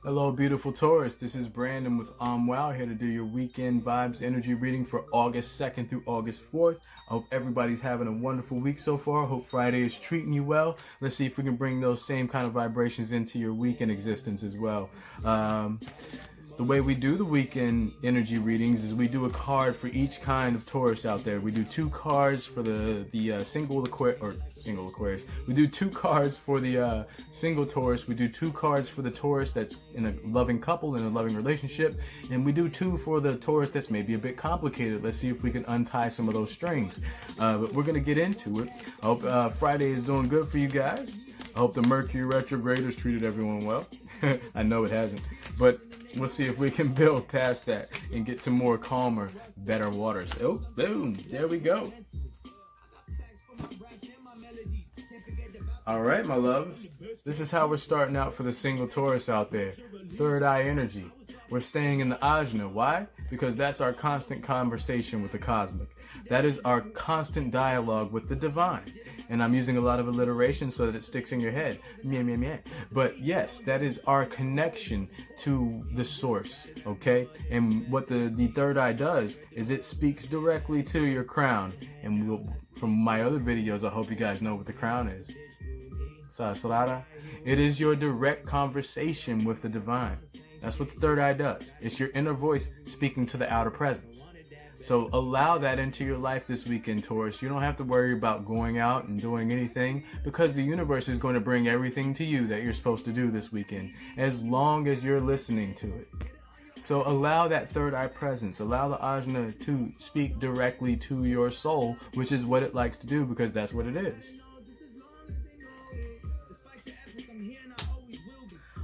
Hello, beautiful Taurus. This is Brandon with Wow here to do your weekend vibes energy reading for August 2nd through August 4th. I hope everybody's having a wonderful week so far. Hope Friday is treating you well. Let's see if we can bring those same kind of vibrations into your weekend existence as well. The way we do the weekend energy readings is we do a card for each kind of Taurus out there. We do two cards for the single Aquarius. We do two cards for the single Taurus. We do two cards for the Taurus that's in a loving couple, in a loving relationship. And we do two for the Taurus that's maybe a bit complicated. Let's see if we can untie some of those strings. But we're going to get into it. I hope Friday is doing good for you guys. I hope the Mercury retrograde has treated everyone well. I know it hasn't. But we'll see if we can build past that and get to more calmer, better waters. Oh, boom. There we go. All right, my loves. This is how we're starting out for the single Taurus out there. Third eye energy. We're staying in the ajna. Why? Because that's our constant conversation with the cosmic. That is our constant dialogue with the divine. And I'm using a lot of alliteration so that it sticks in your head. Meh, meh, meh. But yes, that is our connection to the source, okay? And what the third eye does is it speaks directly to your crown. And from my other videos, I hope you guys know what the crown is. Sahasrara. It is your direct conversation with the divine. That's what the third eye does. It's your inner voice speaking to the outer presence. So allow that into your life this weekend, Taurus. You don't have to worry about going out and doing anything because the universe is going to bring everything to you that you're supposed to do this weekend, as long as you're listening to it. So allow that third eye presence. Allow the ajna to speak directly to your soul, which is what it likes to do because that's what it is.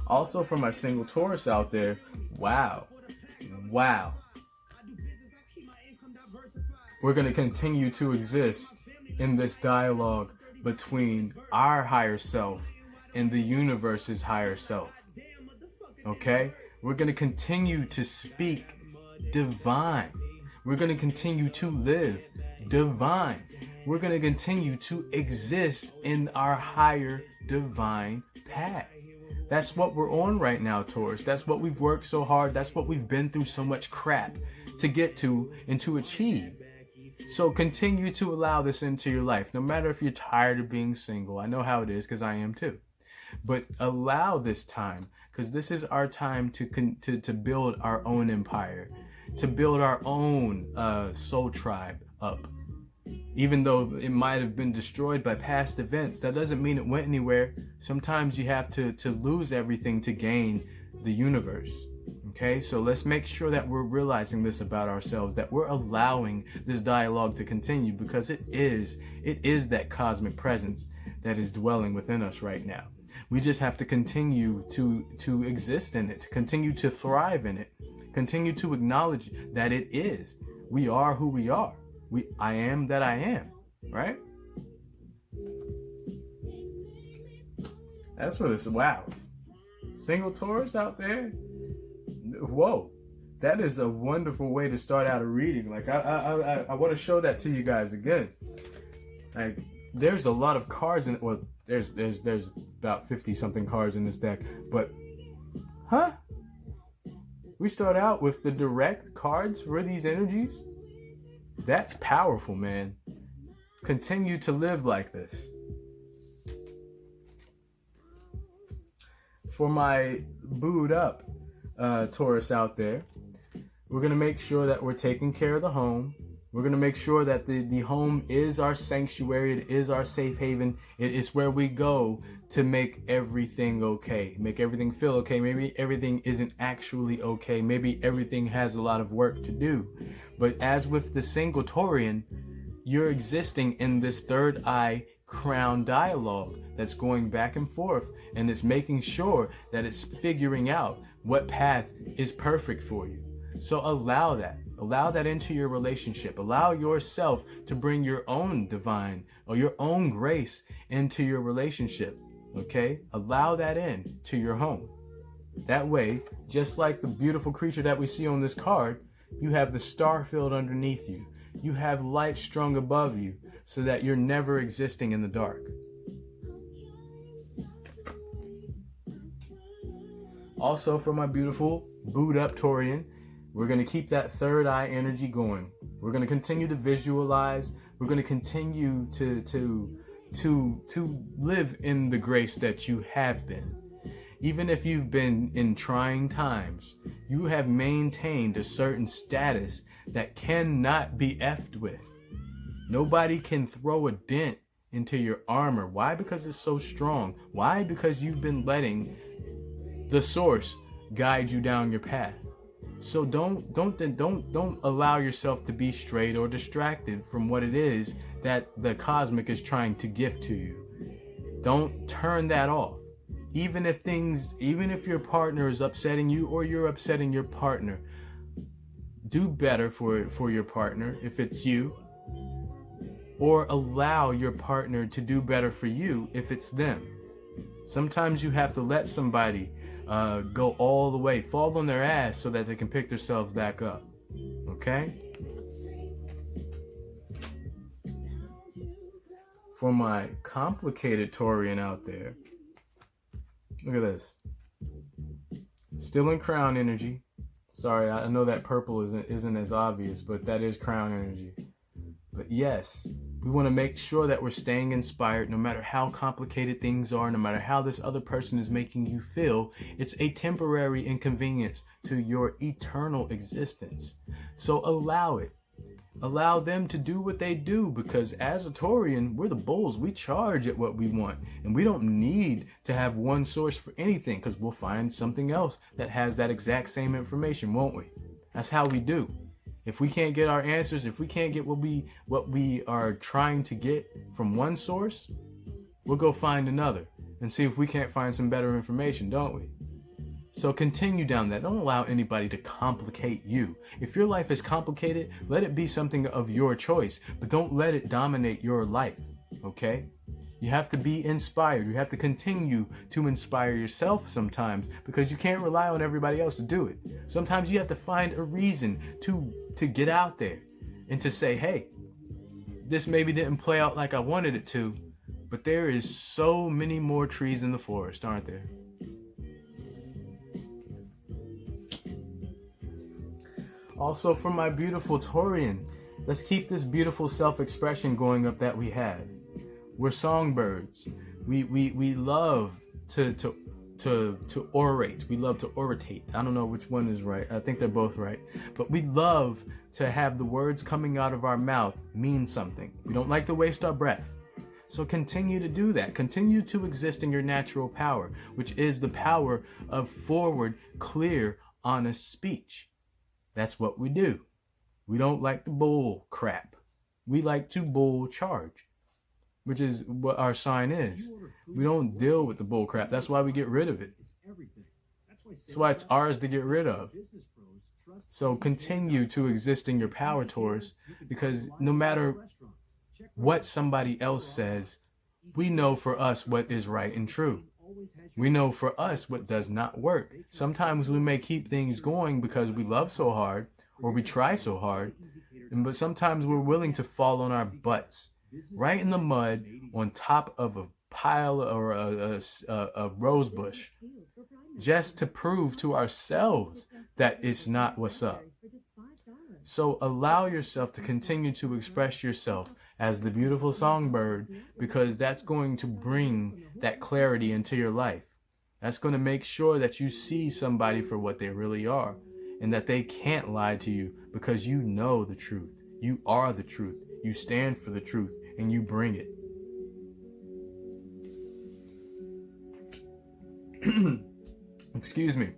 Also for my single Taurus out there, wow. We're going to continue to exist in this dialogue between our higher self and the universe's higher self. Okay? We're going to continue to speak divine. We're going to continue to live divine. We're going to continue to exist in our higher divine path. That's what we're on right now, Taurus. That's what we've worked so hard. That's what we've been through so much crap to get to and to achieve. So continue to allow this into your life, no matter if you're tired of being single. I know how it is because I am too. But allow this time, because this is our time to build our own empire, to build our own soul tribe up. Even though it might have been destroyed by past events, that doesn't mean it went anywhere. Sometimes you have to lose everything to gain the universe. Okay, so let's make sure that we're realizing this about ourselves, that we're allowing this dialogue to continue because it is that cosmic presence that is dwelling within us right now. We just have to continue to exist in it, to continue to thrive in it, continue to acknowledge that it is. We are who we are. I am that I am, right? That's what it's, wow. Single Taurus out there? Whoa, that is a wonderful way to start out a reading. Like I want to show that to you guys again. Like there's a lot of cards in it. Well, there's about 50 something cards in this deck, but we start out with the direct cards for these energies. That's powerful, man. Continue to live like this. For my booed up Taurus out there, we're going to make sure that we're taking care of the home. We're going to make sure that the home is our sanctuary. It is our safe haven. It is where we go to make everything okay, make everything feel okay. Maybe everything isn't actually okay. Maybe everything has a lot of work to do. But as with the single Taurian, you're existing in this third eye crown dialogue that's going back and forth, and it's making sure that it's figuring out what path is perfect for you. So allow that into your relationship. Allow yourself to bring your own divine or your own grace into your relationship. Okay, allow that in to your home. That way, just like the beautiful creature that we see on this card, you have the star field underneath you. You have light strung above you so that you're never existing in the dark. Also, for my beautiful boot up Taurian, we're going to keep that third eye energy going. We're going to continue to visualize. We're going to continue to live in the grace that you have been. Even if you've been in trying times, you have maintained a certain status that cannot be effed with. Nobody can throw a dent into your armor. Why? Because it's so strong. Why? Because you've been letting the source guide you down your path. So don't allow yourself to be strayed or distracted from what it is that the cosmic is trying to gift to you. Don't turn that off. Even if your partner is upsetting you or you're upsetting your partner, do better for your partner if it's you, or allow your partner to do better for you if it's them. Sometimes you have to let somebody go all the way, fall on their ass so that they can pick themselves back up. Okay? For my complicated Taurian out there, look at this. Still in crown energy. Sorry, I know that purple isn't as obvious, but that is crown energy. But yes, we want to make sure that we're staying inspired no matter how complicated things are, no matter how this other person is making you feel. It's a temporary inconvenience to your eternal existence. So allow it. Allow them to do what they do, because as a Taurian, we're the bulls. We charge at what we want, and we don't need to have one source for anything, because we'll find something else that has that exact same information, won't we? That's how we do. If we can't get our answers, if we can't get what we are trying to get from one source, we'll go find another and see if we can't find some better information, don't we? So continue down that. Don't allow anybody to complicate you. If your life is complicated, let it be something of your choice, but don't let it dominate your life, okay? You have to be inspired. You have to continue to inspire yourself sometimes, because you can't rely on everybody else to do it. Sometimes you have to find a reason to get out there and to say, hey, this maybe didn't play out like I wanted it to, but there is so many more trees in the forest, aren't there? Also, for my beautiful Taurian, let's keep this beautiful self-expression going up that we have. We're songbirds. We love to orate. We love to oratate. I don't know which one is right. I think they're both right. But we love to have the words coming out of our mouth mean something. We don't like to waste our breath. So continue to do that. Continue to exist in your natural power, which is the power of forward, clear, honest speech. That's what we do. We don't like the bull crap. We like to bull charge, which is what our sign is. We don't deal with the bull crap. That's why we get rid of it. That's why it's ours to get rid of. So continue to exist in your power, Taurus, because no matter what somebody else says, we know for us what is right and true. We know for us what does not work. Sometimes we may keep things going because we love so hard or we try so hard, but sometimes we're willing to fall on our butts right in the mud on top of a pile or a rose bush just to prove to ourselves that it's not what's up. So allow yourself to continue to express yourself as the beautiful songbird, because that's going to bring that clarity into your life. That's going to make sure that you see somebody for what they really are, and that they can't lie to you, because you know the truth. You are the truth. You stand for the truth, and you bring it. Excuse me.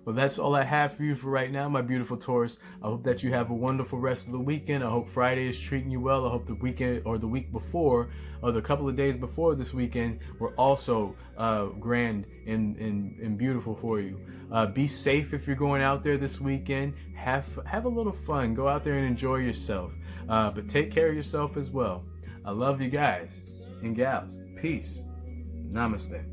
Well, that's all I have for you for right now, my beautiful Taurus. I hope that you have a wonderful rest of the weekend. I hope Friday is treating you well. I hope the weekend or the week before or the couple of days before this weekend were also grand and beautiful for you. Be safe if you're going out there this weekend. Have a little fun. Go out there and enjoy yourself. But take care of yourself as well. I love you guys and gals. Peace. Namaste.